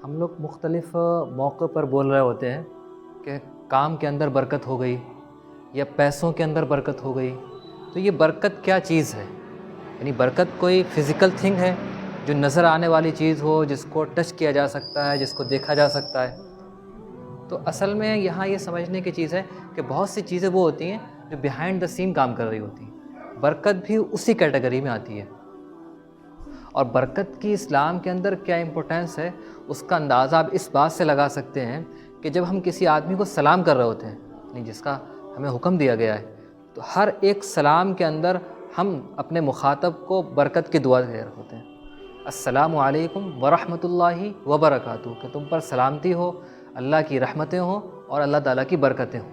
ہم لوگ مختلف موقع پر بول رہے ہوتے ہیں کہ کام کے اندر برکت ہو گئی یا پیسوں کے اندر برکت ہو گئی. تو یہ برکت کیا چیز ہے؟ یعنی برکت کوئی فزیکل تھنگ ہے جو نظر آنے والی چیز ہو، جس کو ٹچ کیا جا سکتا ہے، جس کو دیکھا جا سکتا ہے؟ تو اصل میں یہاں یہ سمجھنے کی چیز ہے کہ بہت سی چیزیں وہ ہوتی ہیں جو بیہائنڈ دا سین کام کر رہی ہوتی ہیں. برکت بھی اسی کیٹیگری میں آتی ہے. اور برکت کی اسلام کے اندر کیا امپورٹینس ہے، اس کا اندازہ آپ اس بات سے لگا سکتے ہیں کہ جب ہم کسی آدمی کو سلام کر رہے ہوتے ہیں، یعنی جس کا ہمیں حکم دیا گیا ہے، تو ہر ایک سلام کے اندر ہم اپنے مخاطب کو برکت کی دعا دے رہے ہوتے ہیں. السلام علیکم ورحمۃ اللہ وبرکاتہ، کہ تم پر سلامتی ہو، اللہ کی رحمتیں ہوں اور اللہ تعالیٰ کی برکتیں ہوں.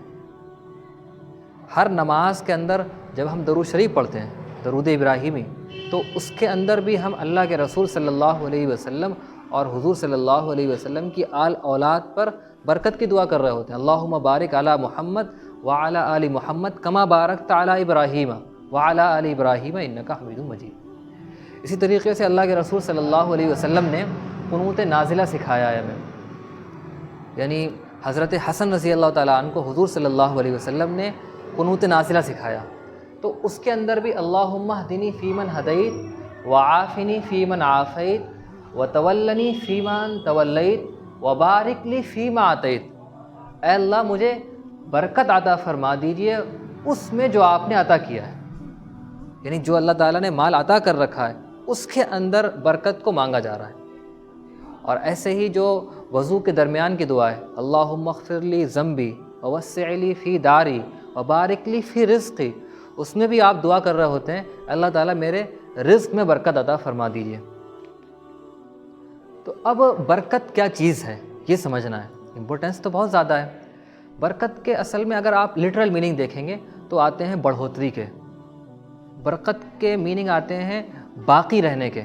ہر نماز کے اندر جب ہم درود شریف پڑھتے ہیں، درود ابراہیمی، تو اس کے اندر بھی ہم اللہ کے رسول صلی اللہ علیہ وسلم اور حضور صلی اللہ علیہ وسلم کی آل اولاد پر برکت کی دعا کر رہے ہوتے ہیں. اللہم بارک علی محمد وعلی آل محمد کما بارکت علی ابراہیم وعلی آل ابراہیم انک حمید مجید. اسی طریقے سے اللہ کے رسول صلی اللہ علیہ وسلم نے قنوت نازلہ سکھایا ہے ہمیں. یعنی حضرت حسن رضی اللہ تعالیٰ عنہ کو حضور صلی اللہ علیہ وسلم نے قنوت نازلہ سکھایا. تو اس کے اندر بھی اللہم اہدنی فیمن ہدیت وعافنی فیمن عافیت وتولنی فیمن تولیت وبارک لی فیما اعطیت. اے اللہ مجھے برکت عطا فرما دیجئے اس میں جو آپ نے عطا کیا ہے. یعنی جو اللہ تعالیٰ نے مال عطا کر رکھا ہے اس کے اندر برکت کو مانگا جا رہا ہے. اور ایسے ہی جو وضو کے درمیان کی دعا ہے، اللہم اغفر لی ذنبی ووسع لی فی داری وبارک لی فی رزقی، اس میں بھی آپ دعا کر رہے ہوتے ہیں اللہ تعالیٰ میرے رزق میں برکت عطا فرما دیجئے. تو اب برکت کیا چیز ہے یہ سمجھنا ہے. امپورٹنس تو بہت زیادہ ہے. برکت کے اصل میں اگر آپ لٹرل میننگ دیکھیں گے تو آتے ہیں بڑھوتری کے. برکت کے میننگ آتے ہیں باقی رہنے کے.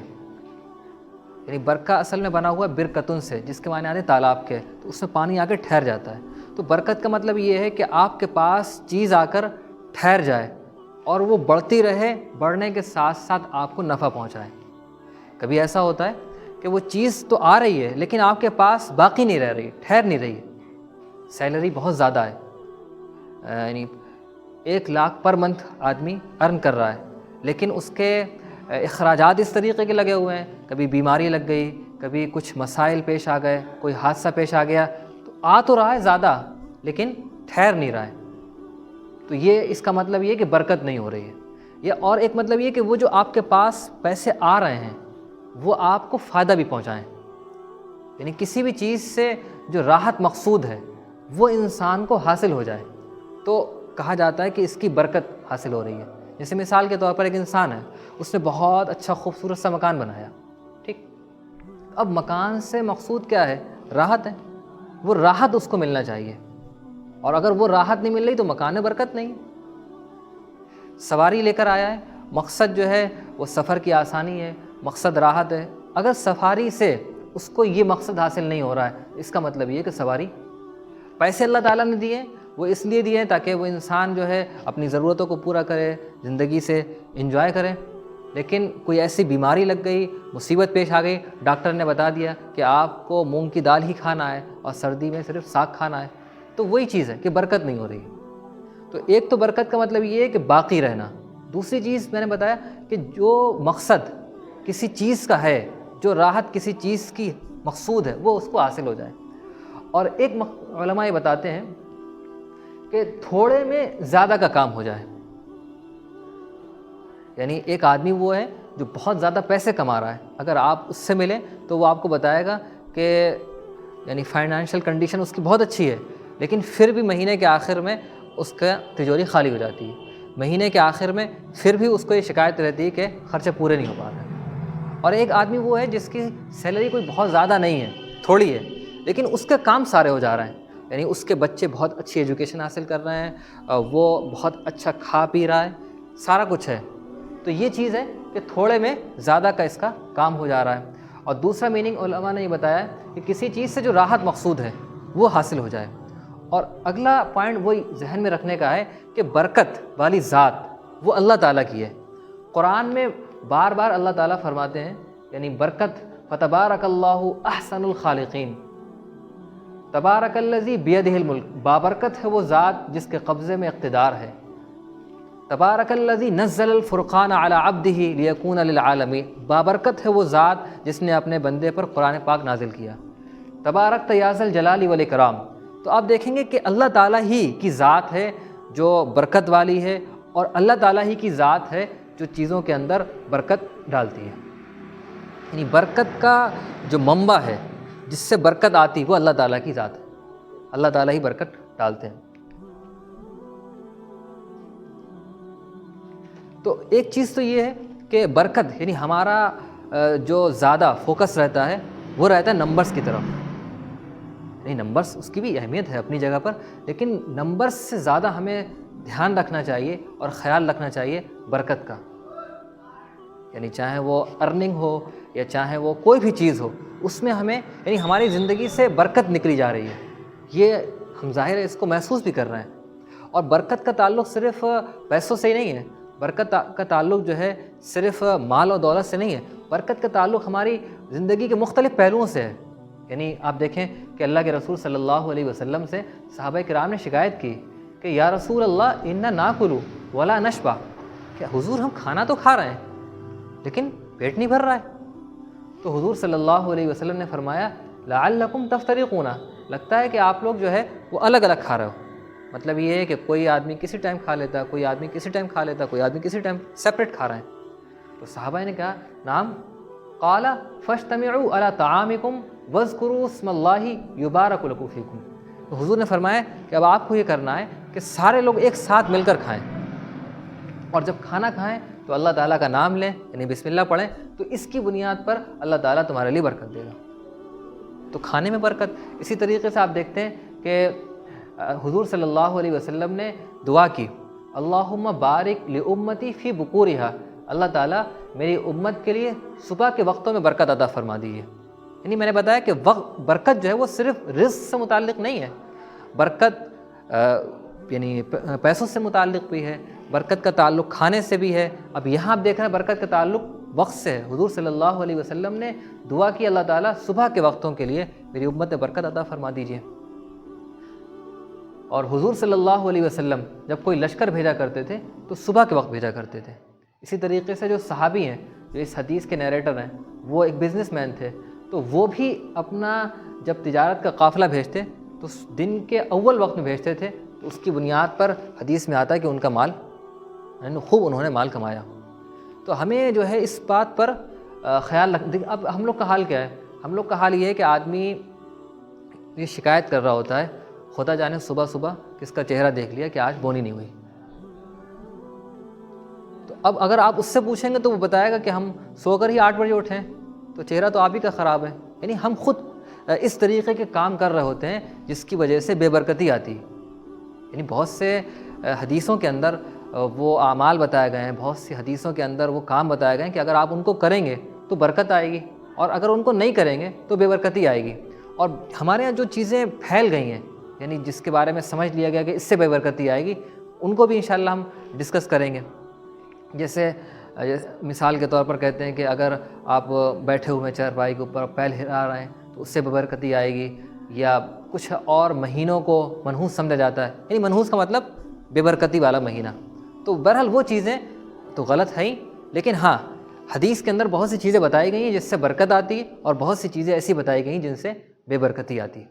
یعنی برکہ اصل میں بنا ہوا برکتن سے، جس کے معنی آتے ہیں تالاب کے، تو اس میں پانی آ کے ٹھہر جاتا ہے. تو برکت کا مطلب یہ ہے کہ آپ کے پاس چیز آ کر ٹھہر جائے اور وہ بڑھتی رہے، بڑھنے کے ساتھ ساتھ آپ کو نفع پہنچائے. کبھی ایسا ہوتا ہے کہ وہ چیز تو آ رہی ہے لیکن آپ کے پاس باقی نہیں رہ رہی، ٹھہر نہیں رہی ہے. سیلری بہت زیادہ ہے، یعنی 1 لاکھ پر منتھ آدمی ارن کر رہا ہے، لیکن اس کے اخراجات اس طریقے کے لگے ہوئے ہیں، کبھی بیماری لگ گئی، کبھی کچھ مسائل پیش آ گئے، کوئی حادثہ پیش آ گیا، تو آ تو رہا ہے زیادہ لیکن ٹھہر نہیں رہا ہے. تو یہ اس کا مطلب یہ کہ برکت نہیں ہو رہی ہے. یا اور ایک مطلب یہ کہ وہ جو آپ کے پاس پیسے آ رہے ہیں وہ آپ کو فائدہ بھی پہنچائیں. یعنی کسی بھی چیز سے جو راحت مقصود ہے وہ انسان کو حاصل ہو جائے تو کہا جاتا ہے کہ اس کی برکت حاصل ہو رہی ہے. جیسے مثال کے طور پر ایک انسان ہے، اس نے بہت اچھا خوبصورت سا مکان بنایا، ٹھیک. اب مکان سے مقصود کیا ہے؟ راحت ہے. وہ راحت اس کو ملنا چاہیے، اور اگر وہ راحت نہیں مل رہی تو مکان میں برکت نہیں. سواری لے کر آیا ہے، مقصد جو ہے وہ سفر کی آسانی ہے، مقصد راحت ہے. اگر سفاری سے اس کو یہ مقصد حاصل نہیں ہو رہا ہے، اس کا مطلب یہ کہ سواری. پیسے اللہ تعالیٰ نے دیے، وہ اس لیے دیے تاکہ وہ انسان جو ہے اپنی ضرورتوں کو پورا کرے، زندگی سے انجوائے کرے. لیکن کوئی ایسی بیماری لگ گئی، مصیبت پیش آ گئی، ڈاکٹر نے بتا دیا کہ آپ کو مونگ کی دال ہی کھانا ہے اور سردی میں صرف ساگ کھانا ہے، تو وہی چیز ہے کہ برکت نہیں ہو رہی. تو ایک تو برکت کا مطلب یہ ہے کہ باقی رہنا. دوسری چیز میں نے بتایا کہ جو مقصد کسی چیز کا ہے، جو راحت کسی چیز کی مقصود ہے، وہ اس کو حاصل ہو جائے. اور ایک علماء یہ بتاتے ہیں کہ تھوڑے میں زیادہ کا کام ہو جائے. یعنی ایک آدمی وہ ہے جو بہت زیادہ پیسے کما رہا ہے، اگر آپ اس سے ملیں تو وہ آپ کو بتائے گا کہ یعنی فائنینشیل کنڈیشن اس کی بہت اچھی ہے، لیکن پھر بھی مہینے کے آخر میں اس کا تجوری خالی ہو جاتی ہے. مہینے کے آخر میں پھر بھی اس کو یہ شکایت رہتی ہے کہ خرچے پورے نہیں ہو پا رہے. اور ایک آدمی وہ ہے جس کی سیلری کوئی بہت زیادہ نہیں ہے، تھوڑی ہے، لیکن اس کے کام سارے ہو جا رہے ہیں. یعنی اس کے بچے بہت اچھی ایجوکیشن حاصل کر رہے ہیں، وہ بہت اچھا کھا پی رہا ہے، سارا کچھ ہے. تو یہ چیز ہے کہ تھوڑے میں زیادہ کا اس کا کام ہو جا رہا ہے. اور دوسرا میننگ علماء نے یہ بتایا ہے کہ کسی چیز سے جو راحت مقصود ہے وہ حاصل ہو جائے. اور اگلا پوائنٹ وہی ذہن میں رکھنے کا ہے کہ برکت والی ذات وہ اللہ تعالیٰ کی ہے. قرآن میں بار بار اللہ تعالیٰ فرماتے ہیں، یعنی برکت فتبارک اللہ احسن الخالقین، تبارک الذی بیدہ الملک، بابرکت ہے وہ ذات جس کے قبضے میں اقتدار ہے، تبارک الذی نزل الفرقان علی عبدہ لیکون للعالمین، بابرکت ہے وہ ذات جس نے اپنے بندے پر قرآن پاک نازل کیا، تبارک یا ذا الجلال والاکرام۔ تو آپ دیکھیں گے کہ اللہ تعالیٰ ہی کی ذات ہے جو برکت والی ہے، اور اللہ تعالیٰ ہی کی ذات ہے جو چیزوں کے اندر برکت ڈالتی ہے۔ یعنی برکت کا جو منبع ہے جس سے برکت آتی وہ اللہ تعالیٰ کی ذات ہے، اللہ تعالیٰ ہی برکت ڈالتے ہیں۔ تو ایک چیز تو یہ ہے کہ برکت یعنی ہمارا جو زیادہ فوکس رہتا ہے وہ رہتا ہے نمبرز کی طرف، یعنی نمبرز اس کی بھی اہمیت ہے اپنی جگہ پر، لیکن نمبرز سے زیادہ ہمیں دھیان رکھنا چاہیے اور خیال رکھنا چاہیے برکت کا، یعنی چاہے وہ ارننگ ہو یا چاہے وہ کوئی بھی چیز ہو، اس میں ہمیں یعنی ہماری زندگی سے برکت نکلی جا رہی ہے، یہ ہم ظاہر ہے اس کو محسوس بھی کر رہے ہیں۔ اور برکت کا تعلق صرف پیسوں سے ہی نہیں ہے، برکت کا تعلق جو ہے صرف مال و دولت سے نہیں ہے، برکت کا تعلق ہماری زندگی کے مختلف پہلوؤں سے ہے۔ یعنی آپ دیکھیں کہ اللہ کے رسول صلی اللہ علیہ وسلم سے صحابہ کرام نے شکایت کی کہ یا رسول اللہ انا ناکلو ولا نشبع، کہ حضور ہم کھانا تو کھا رہے ہیں لیکن پیٹ نہیں بھر رہا ہے۔ تو حضور صلی اللہ علیہ وسلم نے فرمایا لعلکم تفترقون، لگتا ہے کہ آپ لوگ جو ہے وہ الگ الگ کھا رہے ہو، مطلب یہ ہے کہ کوئی آدمی کسی ٹائم کھا لیتا، کوئی آدمی کسی ٹائم کھا لیتا، کوئی آدمی کسی ٹائم سپریٹ کھا رہے ہیں۔ تو صحابہ نے کہا نعم، قال فاجتمعوا علی طعامکم واذکروا اسم اللہ یبارک لکم فیکم۔ تو حضور نے فرمایا کہ اب آپ کو یہ کرنا ہے کہ سارے لوگ ایک ساتھ مل کر کھائیں، اور جب کھانا کھائیں تو اللہ تعالیٰ کا نام لیں، یعنی بسم اللہ پڑھیں، تو اس کی بنیاد پر اللہ تعالیٰ تمہارے لیے برکت دے گا۔ تو کھانے میں برکت۔ اسی طریقے سے آپ دیکھتے ہیں کہ حضور صلی اللہ علیہ وسلم نے دعا کی اللہم بارک لامتی فی بکورہا، اللہ تعالیٰ میری امت کے لیے صبح کے وقتوں میں برکت عطا فرما دیجیے۔ یعنی میں نے بتایا کہ برکت جو ہے وہ صرف رزق سے متعلق نہیں ہے، برکت یعنی پیسوں سے متعلق بھی ہے، برکت کا تعلق کھانے سے بھی ہے۔ اب یہاں آپ دیکھ رہے ہیں برکت کا تعلق وقت سے ہے۔ حضور صلی اللہ علیہ وسلم نے دعا کی اللہ تعالیٰ صبح کے وقتوں کے لیے میری امت میں برکت عطا فرما دیجیے۔ اور حضور صلی اللہ علیہ وسلم جب کوئی لشکر بھیجا کرتے تھے تو صبح کے وقت بھیجا کرتے تھے۔ اسی طریقے سے جو صحابی ہیں، جو اس حدیث کے نیریٹر ہیں، وہ ایک بزنس مین تھے، تو وہ بھی اپنا جب تجارت کا قافلہ بھیجتے تو دن کے اول وقت میں بھیجتے تھے، تو اس کی بنیاد پر حدیث میں آتا ہے کہ ان کا مال خوب انہوں نے مال کمایا۔ تو ہمیں جو ہے اس بات پر خیال رکھ۔ اب ہم لوگ کا حال کیا ہے؟ ہم لوگ کا حال یہ ہے کہ آدمی یہ شکایت کر رہا ہوتا ہے، خدا جانے صبح صبح کس کا چہرہ دیکھ لیا کہ آج بونی نہیں ہوئی۔ تو اب اگر آپ اس سے پوچھیں گے تو وہ بتائے گا کہ ہم سو کر ہی 8 بجے اٹھیں، تو چہرہ تو آپ ہی کا خراب ہے۔ یعنی ہم خود اس طریقے کے کام کر رہے ہوتے ہیں جس کی وجہ سے بے برکتی آتی ہے۔ یعنی بہت سے حدیثوں کے اندر وہ اعمال بتائے گئے ہیں، بہت سی حدیثوں کے اندر وہ کام بتائے گئے ہیں کہ اگر آپ ان کو کریں گے تو برکت آئے گی، اور اگر ان کو نہیں کریں گے تو بے برکتی آئے گی۔ اور ہمارے یہاں جو چیزیں پھیل گئی ہیں، یعنی جس کے بارے میں سمجھ لیا گیا کہ اس سے بے برکتی آئے گی، ان کو بھی انشاءاللہ ہم ڈسکس کریں گے۔ جیسے مثال کے طور پر کہتے ہیں کہ اگر آپ بیٹھے ہوئے چارپائی کے اوپر پیر ہلا رہے ہیں تو اس سے بے برکتی آئے گی، یا کچھ اور مہینوں کو منحوس سمجھا جاتا ہے، یعنی منحوس کا مطلب بے برکتی والا مہینہ۔ تو بہرحال وہ چیزیں تو غلط ہیں، لیکن ہاں حدیث کے اندر بہت سی چیزیں بتائی گئی ہیں جس سے برکت آتی ہے، اور بہت سی چیزیں ایسی بتائی گئی ہیں جن سے بے برکتی آتی ہے۔